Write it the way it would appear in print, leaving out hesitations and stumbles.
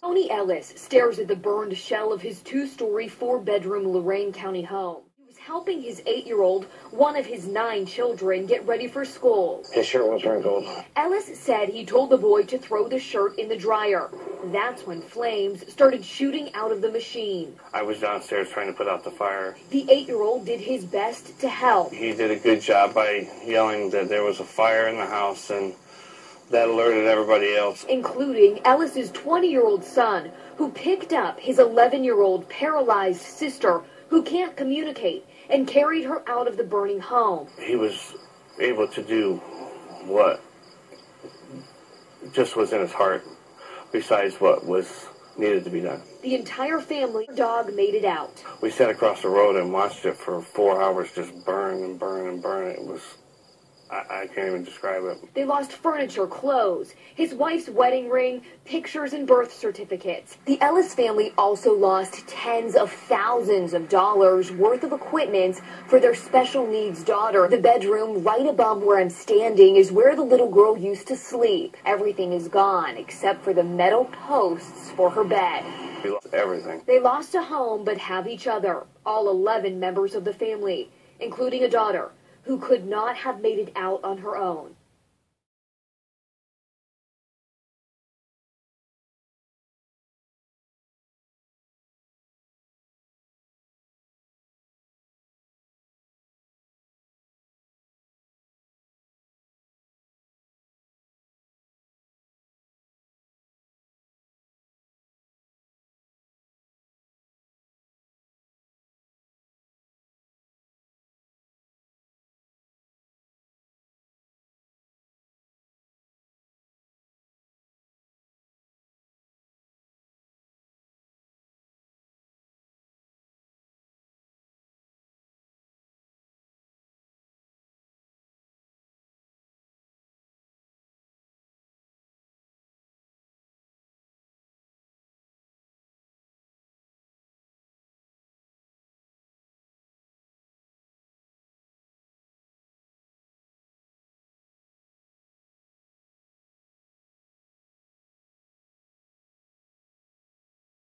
Tony Ellis stares at the burned shell of his 2-story, 4-bedroom Lorain County home. He was helping his 8-year-old, one of his 9 children, get ready for school. His shirt was wrinkled. Ellis said he told the boy to throw the shirt in the dryer. That's when flames started shooting out of the machine. I was downstairs trying to put out the fire. The 8-year-old did his best to help. He did a good job by yelling that there was a fire in the house, and that alerted everybody else, including Ellis's 20-year-old son, who picked up his 11-year-old paralyzed sister who can't communicate and carried her out of the burning home. He was able to do what just was in his heart, besides what was needed to be done. The entire family dog made it out. We sat across the road and watched it for 4 hours just burn and burn and burn. It was, I can't even describe it. They lost furniture, clothes, his wife's wedding ring, pictures, and birth certificates. The Ellis family also lost tens of thousands of dollars worth of equipment for their special needs daughter. The bedroom right above where I'm standing is where the little girl used to sleep. Everything is gone except for the metal posts for her bed. We lost everything. They lost a home but have each other, all 11 members of the family, including a daughter who could not have made it out on her own.